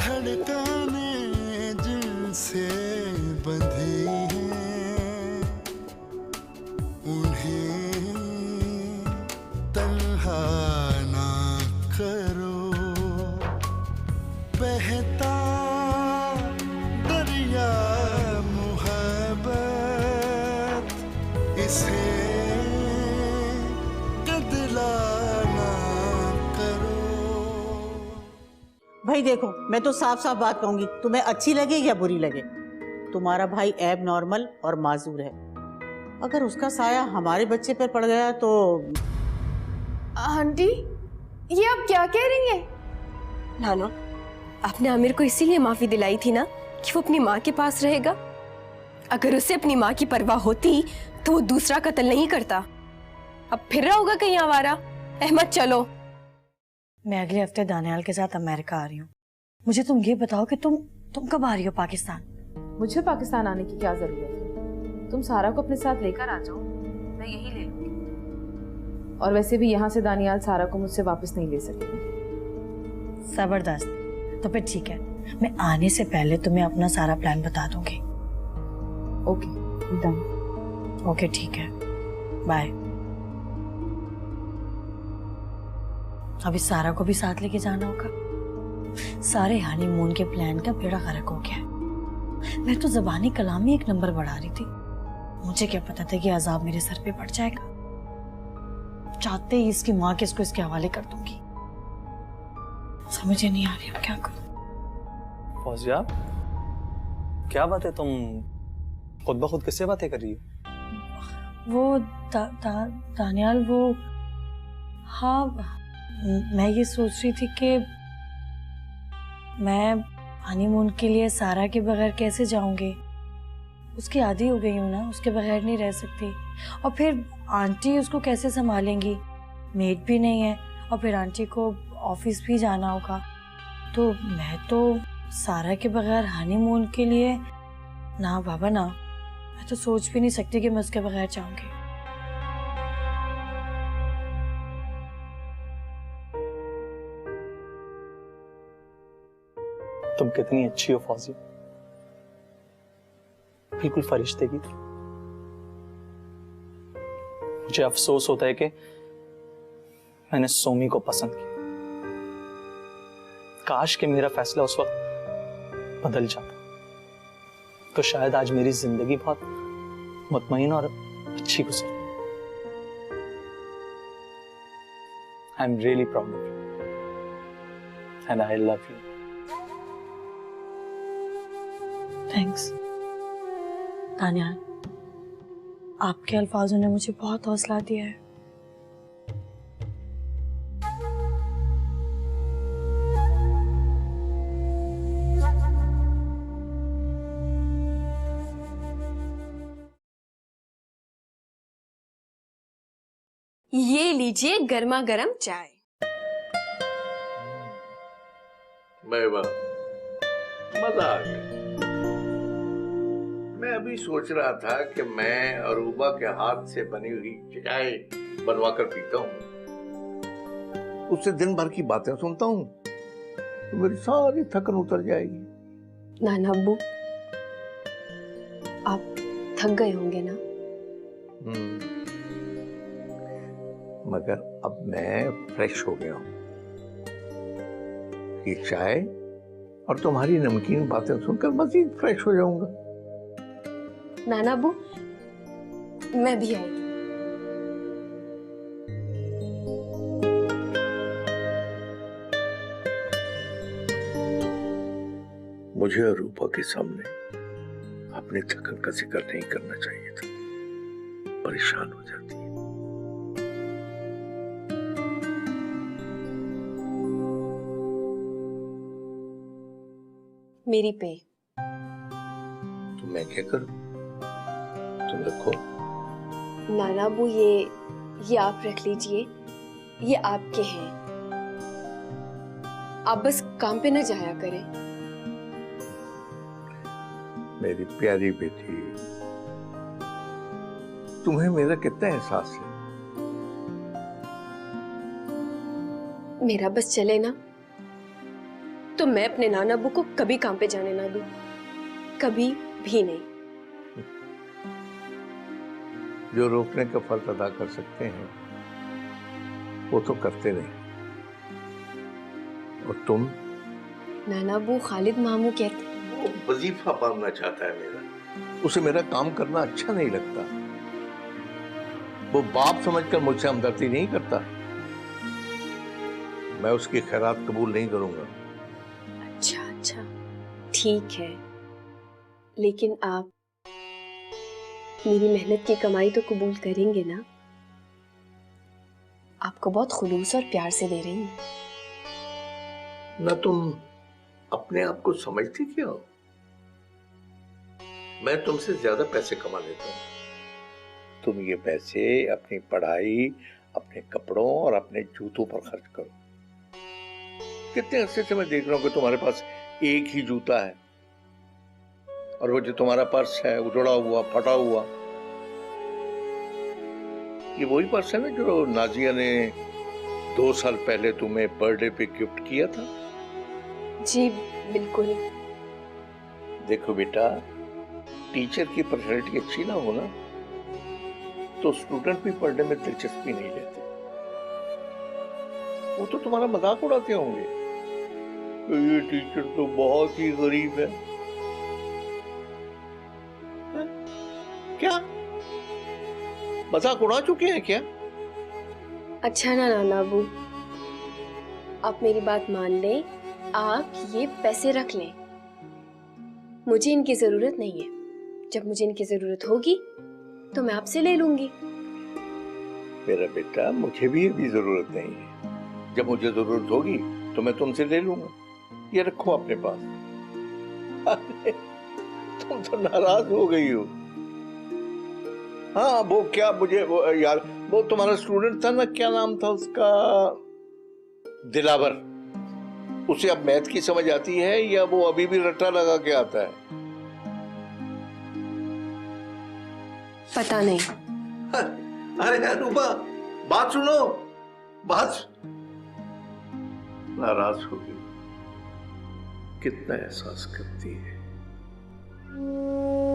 धड़कने जिनसे बंधी हैं उन्हें तन्हा ना करो। बहता दरिया मोहब्बत इसे गदला ना करो। भाई देखो, मैं तो साफ साफ बात कहूंगी, तुम्हें अच्छी लगे या बुरी लगे, तुम्हारा भाई एब नॉर्मल और माजूर है। अगर उसका साया हमारे बच्चे पर पड़ गया तो। आंटी, ये आप क्या कह रही हैं? नानो, आपने आमिर को इसीलिए माफी दिलाई थी ना कि वो अपनी माँ के पास रहेगा। अगर उसे अपनी माँ की परवाह होती तो वो दूसरा कत्ल नहीं करता। अब फिर रहा होगा कहीं आवारा। अहमद चलो। मैं अगले हफ्ते दानियाल के साथ अमेरिका आ रही हूँ। मुझे तुम ये बताओ कि तुम कब आ रही हो पाकिस्तान? मुझे पाकिस्तान आने की क्या जरूरत है? तुम सारा को अपने साथ लेकर आ जाओ, मैं यही ले लूंगी। और वैसे भी यहाँ से दानियाल सारा को मुझसे वापस नहीं ले सकेगा। जबरदस्त। तो फिर ठीक है, मैं आने से पहले तुम्हें अपना सारा प्लान बता दूंगी। Okay, done. ओके ठीक है, बाय। अभी सारा को भी साथ लेके जाना होगा। सारे हनीमून के प्लान का बेड़ा गर्क हो गया। मैं तो ज़बानी कलाम में एक नंबर बढ़ा रही थी। मुझे क्या पता था कि अजाब मेरे सर पे पड़ जाएगा। चाहते ही इसकी माँ के इसके हवाले कर दूंगी। समझ ही नहीं आ रही क्या करूं। फौजिया, क्या बात है, तुम खुद ब खुद किससे बातें कर रही हो? वो दानियाल, वो हाँ, मैं ये सोच रही थी कि मैं हनीमून के लिए सारा के बगैर कैसे जाऊंगी। उसकी आदी हो गई हूँ ना, उसके बगैर नहीं रह सकती। और फिर आंटी उसको कैसे संभालेंगी? मेड भी नहीं है, और फिर आंटी को ऑफिस भी जाना होगा। तो मैं तो सारा के बगैर हनीमून के लिए, ना बाबा ना, मैं तो सोच भी नहीं सकती कि मैं उसके बगैर जाऊंगी। तुम कितनी अच्छी हो फौजिया, बिल्कुल फरिश्ते की। मुझे अफसोस होता है कि मैंने सोमी को पसंद किया। काश कि मेरा फैसला उस वक्त बदल जाता, तो शायद आज मेरी जिंदगी बहुत मुतमईन और अच्छी गुजरती। I am really proud of you and I love you. Thanks Daniyal, आपके अल्फाजों ने मुझे बहुत हौसला दिया है। ये लीजिए गर्मा गर्म चाय। मजा आ गया। मैं अभी सोच रहा था कि मैं अरूबा के हाथ से बनी हुई चाय बनवा कर पीता हूँ, उससे दिन भर की बातें सुनता हूँ, तो मेरी सारी थकन उतर जाएगी। नाना अब्बू, आप थक गए होंगे ना? मगर अब मैं फ्रेश हो गया हूँ। ये चाय और तुम्हारी नमकीन बातें सुनकर मजीद फ्रेश हो जाऊंगा। नाना अब्बू, मैं भी आई। मुझे अरूबा के सामने अपने थकन का जिक्र नहीं करना चाहिए था, परेशान हो जाती है। मेरी पे। तो मैं क्या करूं? तुम रखो। नाना अब्बू, ये आप रख लीजिए, ये आपके हैं। आप बस काम पे न जाया करें। मेरी प्यारी बेटी, तुम्हें मेरा कितना एहसास है। मेरा बस चले ना, तो मैं अपने नाना अब्बू को कभी काम पे जाने ना दूं, कभी भी नहीं। जो रोकने का फर्ज अदा कर सकते हैं वो तो करते नहीं। और तुम? नाना अब्बू खालिद मामू कहते वो वजीफा पालना चाहता है मेरा, उसे मेरा काम करना अच्छा नहीं लगता। वो बाप समझकर मुझसे हमदर्दी नहीं करता। मैं उसकी खैरात कबूल नहीं करूंगा। अच्छा अच्छा ठीक है, लेकिन आप मेरी मेहनत की कमाई तो कबूल करेंगे ना? आपको बहुत खुलूस और प्यार से दे रही हूँ। ना तुम अपने आप को समझती क्या हो? मैं तुमसे ज्यादा पैसे कमा लेता हूँ। तुम ये पैसे अपनी पढ़ाई, अपने कपड़ों और अपने जूतों पर खर्च करो। कितने अरसे से मैं देख रहा हूँ कि तुम्हारे पास एक ही जूता है, और वो जो तुम्हारा पर्स है उजड़ा हुआ, फटा हुआ। ये वही पर्स है ना जो नाजिया ने 2 साल पहले तुम्हें बर्थडे पे गिफ्ट किया था? जी बिल्कुल। देखो बेटा, टीचर की पर्सनैलिटी अच्छी ना हो ना तो स्टूडेंट भी पढ़ने में दिलचस्पी नहीं लेते। वो तो तुम्हारा मजाक उड़ाते होंगे कि ये टीचर तो बहुत ही गरीब है। क्या मजाक उड़ा चुके हैं क्या? अच्छा ना नाना अबू, आप मेरी बात मान लें, आप ये पैसे रख लें। मुझे इनकी जरूरत नहीं है। जब मुझे इनकी जरूरत होगी तो मैं आपसे ले लूंगी। मेरा बेटा, मुझे भी अभी जरूरत नहीं है। जब मुझे जरूरत होगी तो मैं तुमसे ले लूंगा। ये रखो अपने पास। अरे, तुम तो नाराज हो गई हो। हाँ, वो क्या, मुझे वो यार, वो तुम्हारा स्टूडेंट था ना, क्या नाम था उसका? दिलावर। उसे अब मैथ की समझ आती है या वो अभी भी रट्टा लगा के आता है? पता नहीं। अरे रूपा, बात सुनो। नाराज हो गई। कितना एहसास करती है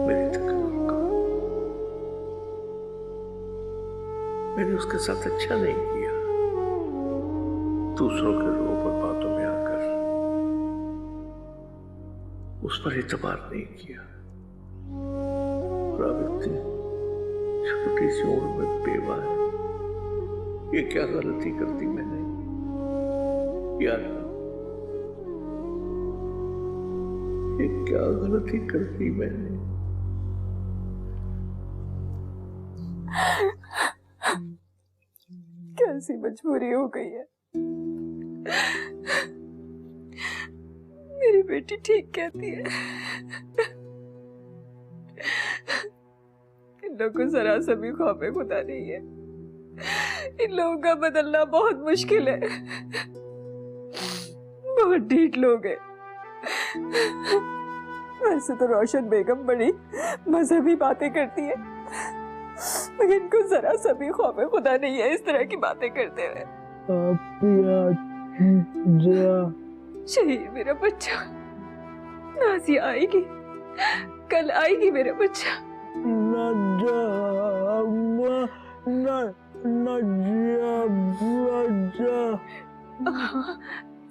मेरी तकलीफ का। मैंने उसके साथ अच्छा नहीं किया। दूसरों के रूप और बातों में आकर उस पर एतबार नहीं किया। और अब इतनी छोटी सी उम्र में बेवा है। ये क्या गलती कर दी मैंने यार? ये क्या गलती कर दी मैंने? कैसी मजबूरी हो गई है। मेरी बेटी ठीक कहती है। इन लोगों को जरा सा भी खौफ खुदा नहीं है। इन लोगों का बदलना बहुत मुश्किल है। बहुत ढीठ लोग हैं। वैसे तो रोशन बेगम बड़ी मजहबी बातें करती है, मगर इनको जरा सा भी खौफ खुदा नहीं है इस तरह की बातें करते हुए। शहीद मेरा बच्चा, नाजिया आएगी, कल आएगी मेरा बच्चा।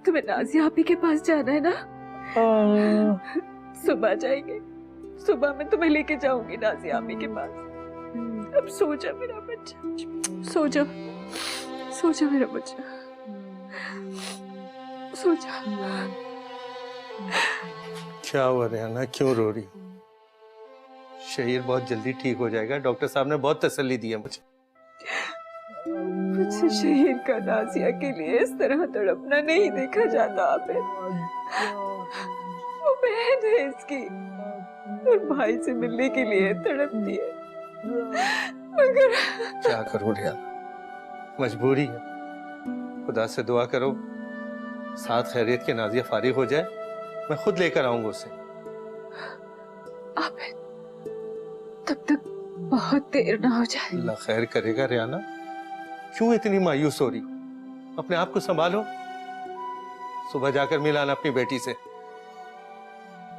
तुम्हें नाजिया आपी के पास जाना है ना? सुबह जाएंगे। सुबह मैं तुम्हें लेके जाऊंगी नाजिया आपी के पास। अब सो जा मेरा बच्चा, सो जा, सो जा मेरा बच्चा, सो जा। क्या हुआ रेहाना, क्यों रो रही? शहीर बहुत जल्दी ठीक हो जाएगा। डॉक्टर साहब ने बहुत तसल्ली दी है मुझे। मुझसे शहीर का नाजिया के लिए इस तरह तड़पना नहीं देखा जाता। आपे वो बहन है इसकी और भाई से मिलने के लिए तड़पती है, मगर क्या करूं रेहाना, मजबूरी है। खुदा से दुआ करो साथ खैरियत के नाजिया फारिग हो जाए, मैं खुद लेकर आऊंगा उसे। आपे तब तक बहुत देर ना हो जाए। अल्लाह खैर करेगा। रेहाना, क्यों इतनी मायूस हो रही? अपने आप को संभालो। सुबह जाकर मिलाना अपनी बेटी से।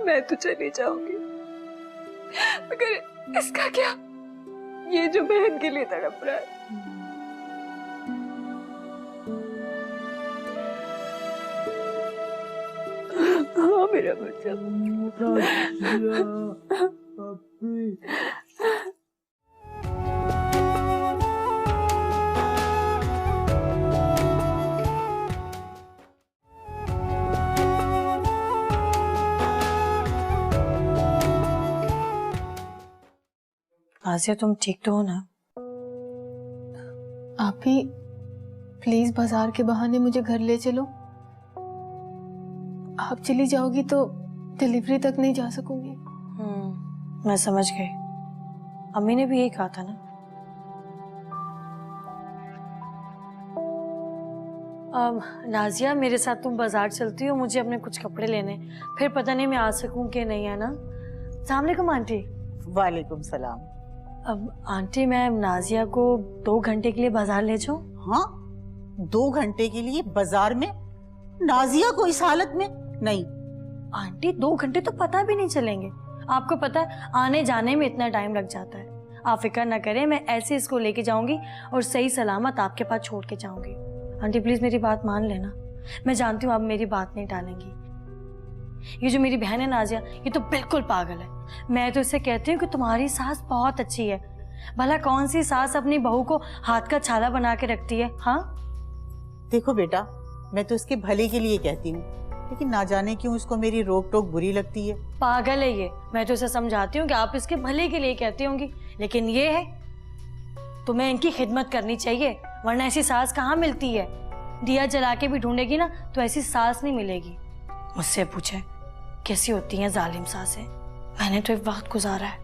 मैं तो चली जाऊंगी, मगर इसका क्या, ये जो बहन के लिए तड़प रहा है। हाँ मेरा बच्चा। आसिया, तुम ठीक तो हो ना? आप भी प्लीज बाजार के बहाने मुझे घर ले चलो। आप चली जाओगी तो डिलीवरी तक नहीं जा सकूंगी। मैं समझ गई, अम्मी ने भी यही कहा था ना। नाजिया, मेरे साथ तुम बाजार चलती हो, मुझे अपने कुछ कपड़े लेने, फिर पता नहीं मैं आ सकूं कि नहीं, है ना? अस्सलाम वालेकुम आंटी। वालेकुम सलाम। अब आंटी, मैं नाजिया को 2 घंटे के लिए बाजार ले जाऊं? हाँ, 2 घंटे के लिए बाजार में? नाजिया को इस हालत में? नहीं आंटी, 2 घंटे तो पता भी नहीं चलेंगे। आपको पता है आने जाने में इतना टाइम लग जाता है। आप फिक्र ना करें, मैं ऐसे इसको लेके जाऊंगी और सही सलामत आपके पास छोड़ के जाऊंगी। आंटी प्लीज मेरी बात मान लेना। मैं जानती हूँ आप मेरी बात नहीं टालेंगी। ये जो मेरी बहन है नाजिया, ये तो बिल्कुल पागल है। मैं तो इसे कहती हूँ कि तुम्हारी सास बहुत अच्छी है। भला कौन सी सास अपनी बहू को हाथ का छाला बना के रखती है? हाँ देखो बेटा, मैं तो इसके भले के लिए कहती हूँ, लेकिन ना जाने क्यों इसको मेरी रोक टोक बुरी लगती है। पागल है ये। मैं तो इसे समझाती हूँ कि आप इसके भले के लिए कहती होंगी, लेकिन ये है, तुम्हें इनकी खिदमत करनी चाहिए, वरना ऐसी सास कहाँ मिलती है। दिया जला के भी ढूंढेगी ना तो ऐसी सास नहीं मिलेगी। मुझसे पूछे कैसी होती हैं जालिम सासें। मैंने तो एक वक्त गुजारा है,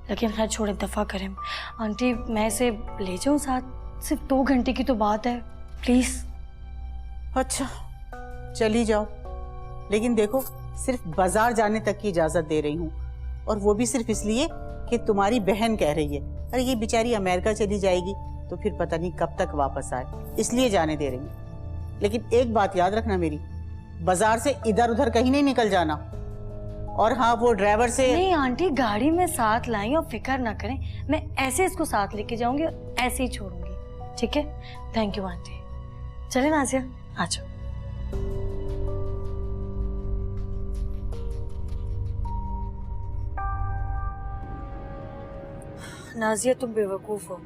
लेकिन खैर छोड़, दफा करें। आंटी मैं इसे ले जाऊं साथ? सिर्फ 2 घंटे की तो बात है, प्लीज। अच्छा चली जाओ, लेकिन देखो सिर्फ बाजार जाने तक की इजाजत दे रही हूँ, और वो भी सिर्फ इसलिए कि तुम्हारी बहन कह रही है। अरे ये बेचारी अमेरिका चली जाएगी तो फिर पता नहीं कब तक वापस आए, इसलिए जाने दे रही हूँ। लेकिन एक बात याद रखना मेरी, बाजार से इधर उधर कहीं नहीं निकल जाना। और हाँ, वो ड्राइवर से नहीं आंटी, गाड़ी में साथ लाई और फिक्र ना करें, मैं ऐसे इसको साथ लेके जाऊंगी और ऐसे ही छोड़ूंगी, ठीक है? Thank you aunty. चले नाजिया, आ जाओ। नाजिया तुम बेवकूफ हो।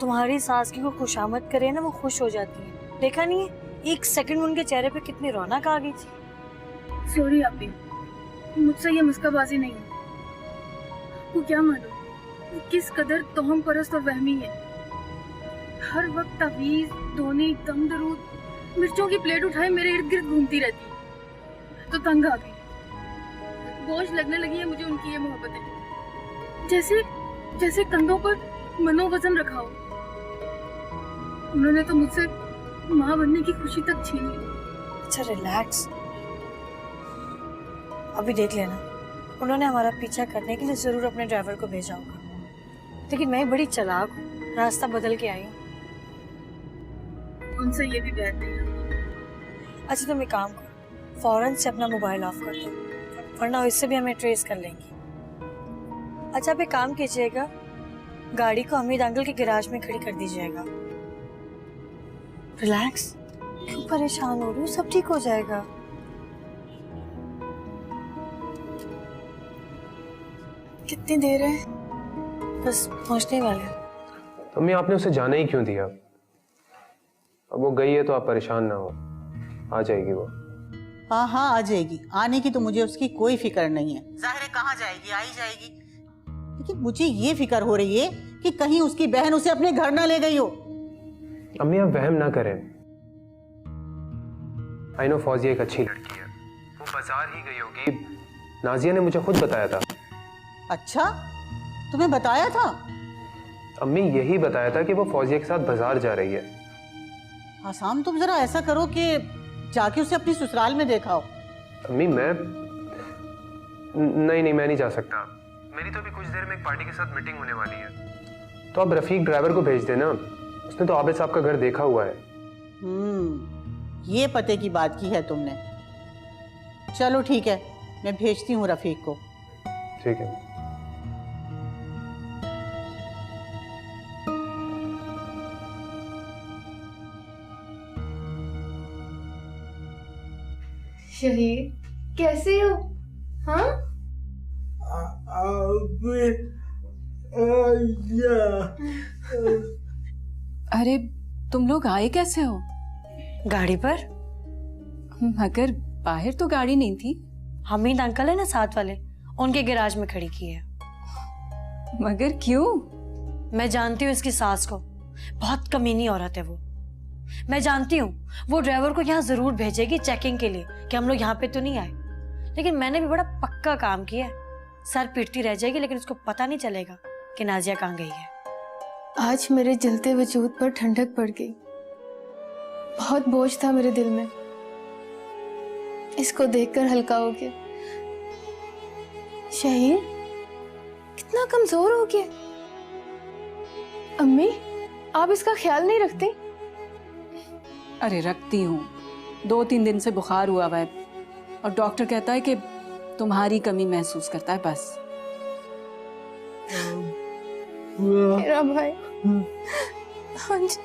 तुम्हारी सास की को खुशामद करे ना, वो खुश हो जाती है। देखा नहीं है, 1 सेकंड में उनके चेहरे पे कितनी रौनक आ गई थी। सॉरी आपी, मुझसे ये मुस्काबाजी नहीं है। आपको क्या मालूम किस कदर तोहम परस्त और वहमी है। हर वक्त तावीज, धोनी, दम दरूद, मिर्चों की प्लेट उठाए मेरे इर्द गिर्द घूमती रहती है। तो तंग आ गई, बोझ लगने लगी है मुझे उनकी ये मोहब्बतें, जैसे जैसे कंधों पर मनोवजन रखा हो। उन्होंने तो मुझसे माँ बनने की खुशी तक छीन ली। अच्छा रिलैक्स, अभी देख लेना, उन्होंने हमारा पीछा करने के लिए जरूर अपने ड्राइवर को भेजा होगा। लेकिन मैं बड़ी चालाक हूँ, रास्ता बदल के आई हूँ। उनसे ये भी बेहतर है। अच्छा तुम एक काम करो, फौरन से अपना मोबाइल ऑफ कर दो, वरना इससे भी हमें ट्रेस कर लेंगी। अच्छा आप एक काम कीजिएगा, गाड़ी को हमीद अंकल के गैराज में खड़ी कर दीजिएगा। रिलैक्स, क्यों परेशान हो रही हो? सब ठीक हो जाएगा। कितनी देर है? बस पहुंचने वाले। अम्मी आपने उसे जाने ही क्यों दिया? अब वो गई है तो आप परेशान ना हो, आ जाएगी वो। हाँ हाँ आ जाएगी, आने की तो मुझे उसकी कोई फिक्र नहीं है। जाहिर है कहाँ जाएगी, आ ही जाएगी। लेकिन मुझे ये फिक्र हो रही है कि कहीं उसकी बहन उसे अपने घर ना ले गई हो। अम्मी आप वहम ना करें। आई नो फौजिया एक अच्छी लड़की है, वो बाजार ही गई होगी। नाजिया ने मुझे खुद बताया था। अच्छा, तुम्हें बताया था? अम्मी यही बताया था कि वो फौजिया के साथ बाजार जा रही है। आसाम, तुम जरा ऐसा करो कि जाके उसे अपनी ससुराल में देखा हो। अम्मी मैं नहीं मैं नहीं जा सकता। मेरी तो अभी कुछ देर में एक पार्टी के साथ मीटिंग होने वाली है। तो आप रफीक ड्राइवर को भेज देना, उसने तो आबिद साहब का घर देखा हुआ है। ये पते की बात की है तुमने। चलो ठीक है, मैं भेजती हूँ रफीक को। ठीक है। शहीद कैसे हो? हाँ अरे तुम लोग आए कैसे हो? गाड़ी पर। मगर बाहर तो गाड़ी नहीं थी। हमीद अंकल है ना साथ वाले, उनके गैराज में खड़ी की है। मगर क्यों? मैं जानती हूँ इसकी सास को, बहुत कमीनी औरत है वो। मैं जानती हूँ वो ड्राइवर को यहाँ जरूर भेजेगी चेकिंग के लिए कि हम लोग यहाँ पे तो नहीं आए। लेकिन मैंने भी बड़ा पक्का काम किया है। सर पीटती रह जाएगी लेकिन उसको पता नहीं चलेगा कि नाजिया कहाँ गई है। आज मेरे जलते वजूद पर ठंडक पड़ गई। बहुत बोझ था मेरे दिल में, इसको देखकर हल्का हो गया। शहीद कितना कमजोर हो गया। अम्मी आप इसका ख्याल नहीं रखती? अरे रखती हूँ, 2-3 दिन से बुखार हुआ है और डॉक्टर कहता है कि तुम्हारी कमी महसूस करता है बस। मेरा भाई। हाँ जी।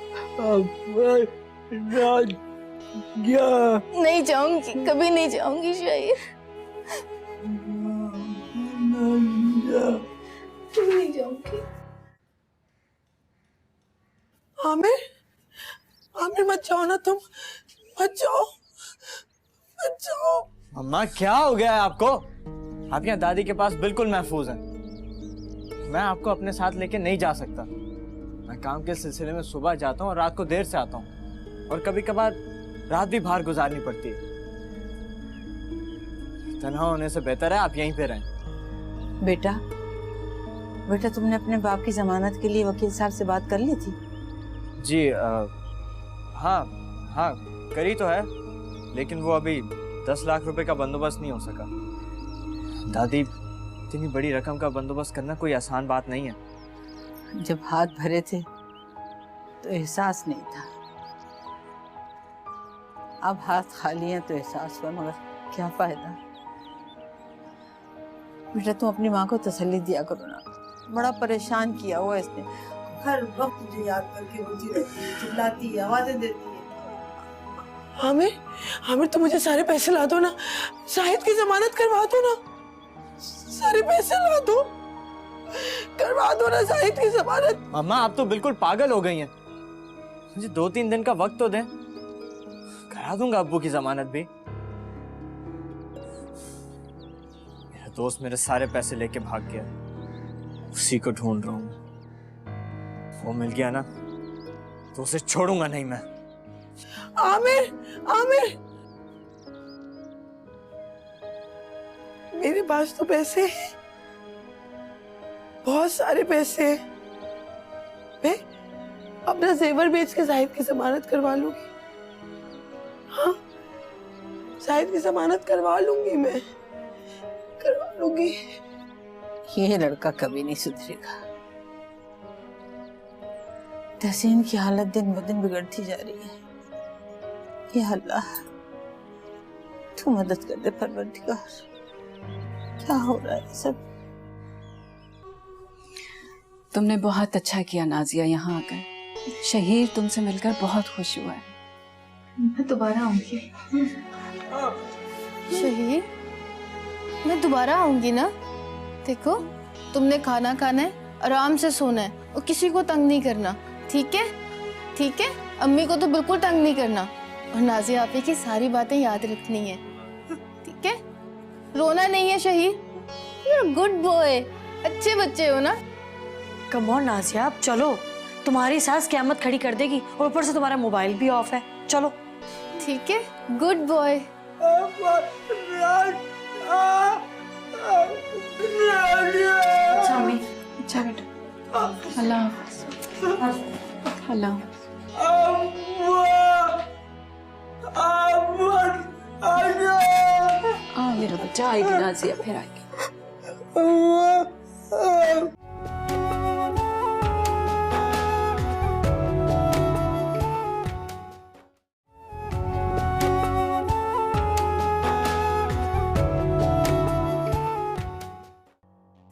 नहीं जाऊंगी, कभी नहीं जाऊंगी शहीद। कभी नहीं जाऊंगी। आमिर, आमिर मत जाओ ना तुम, मत जाओ, मत जाओ। अम्मा क्या हो गया है आपको? आप यहाँ दादी के पास बिल्कुल महफूज हैं। मैं आपको अपने साथ लेके नहीं जा सकता। मैं काम के सिलसिले में सुबह जाता हूँ और रात को देर से आता हूँ, और कभी कभार रात भी बाहर गुजारनी पड़ती है। तन्हा होने से बेहतर है आप यहीं पे रहें। बेटा, बेटा तुमने अपने बाप की जमानत के लिए वकील साहब से बात कर ली थी? जी हाँ हाँ करी तो है, लेकिन वो अभी 10 लाख रुपए का बंदोबस्त नहीं हो सका। दादी, इतनी बड़ी रकम का बंदोबस्त करना कोई आसान बात नहीं है। जब हाथ भरे थे तो एहसास नहीं था, अब हाथ खाली हैं तो एहसास हुआ, मगर क्या फायदा। बेटा तुम अपनी माँ को तसल्ली दिया करो ना, बड़ा परेशान किया हुआ इसने। हर वक्त तुझे याद करके रोती रहती है, चिल्लाती है, आवाजें देती है। आमिर, आमिर तुम मुझे सारे पैसे ला दो ना, शाहिद की जमानत करवा दो ना, सारे पैसे ला दो, करवा दो ना शाहिद की जमानत। अम्मा आप तो बिल्कुल पागल हो गई हैं। मुझे 2-3 दिन का वक्त तो दें, करा दूंगा अब्बू की जमानत भी। मेरा दोस्त मेरे सारे पैसे लेके भाग गया, उसी को ढूंढ रहा हूँ। वो मिल गया ना तो उसे छोड़ूंगा नहीं मैं। आमिर, आमिर, मेरे पास तो पैसे हैं, बहुत सारे पैसे हैं। मैं अपना जेवर बेच के शाहिद की जमानत करवा लूंगी। हाँ, शाहिद की जमानत करवा लूंगी, मैं करवा लूंगी। ये लड़का कभी नहीं सुधरेगा। तहसीन की हालत दिन ब दिन बिगड़ती जा रही है। या अल्लाह तू मदद कर दे परवरदिगार, क्या हो रहा है सब। तुमने बहुत अच्छा किया नाजिया यहाँ आकर। शहीद तुमसे मिलकर बहुत खुश हुआ है। मैं दोबारा आऊंगी। शहीद, मैं दोबारा आऊंगी ना। देखो तुमने खाना खाना है, आराम से सोना है और किसी को तंग नहीं करना, ठीक है? ठीक है, अम्मी को तो बिल्कुल तंग नहीं करना, और नाजिया आपी की सारी बातें याद रखनी है, ठीक है? रोना नहीं है शहीद, यू आर गुड बॉय, अच्छे बच्चे हो ना। कम ऑन नाजिया, अब चलो, तुम्हारी सास क़यामत खड़ी कर देगी और ऊपर से तुम्हारा मोबाइल भी ऑफ है। चलो ठीक है, गुड बॉय। अच्छा अम्मी, अच्छा बेटा, अल्लाह हाफ़िज़, अल्लाह मेरा बच्चा आएगी नाजिया, फिर आएगी।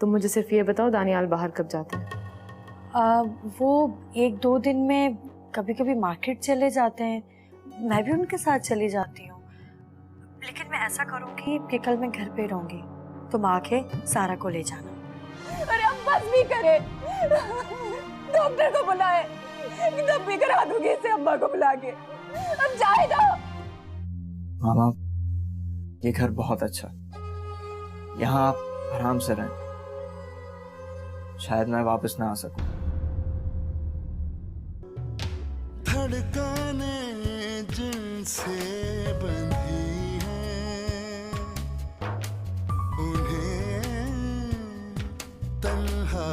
तुम मुझे सिर्फ ये बताओ दानियाल बाहर कब जाते हैं? वो 1-2 दिन में कभी कभी मार्केट चले जाते हैं, मैं भी उनके साथ चली जाती हूँ। लेकिन मैं ऐसा करूँगी कि कल मैं घर पे रहूँगी, तुम आके सारा को ले जाना। अरे अब बस भी करे, डॉक्टर को बुलाए, तब भी करा दूंगी इसे अम्मा को बुला के। अब जाए ना। मामा, ये घर बहुत अच्छा है, यहाँ आप आराम से रहें। शायद मैं वापस ना आ सकूं। धड़कने जिनसे बंधी हैं उन्हें तन्हा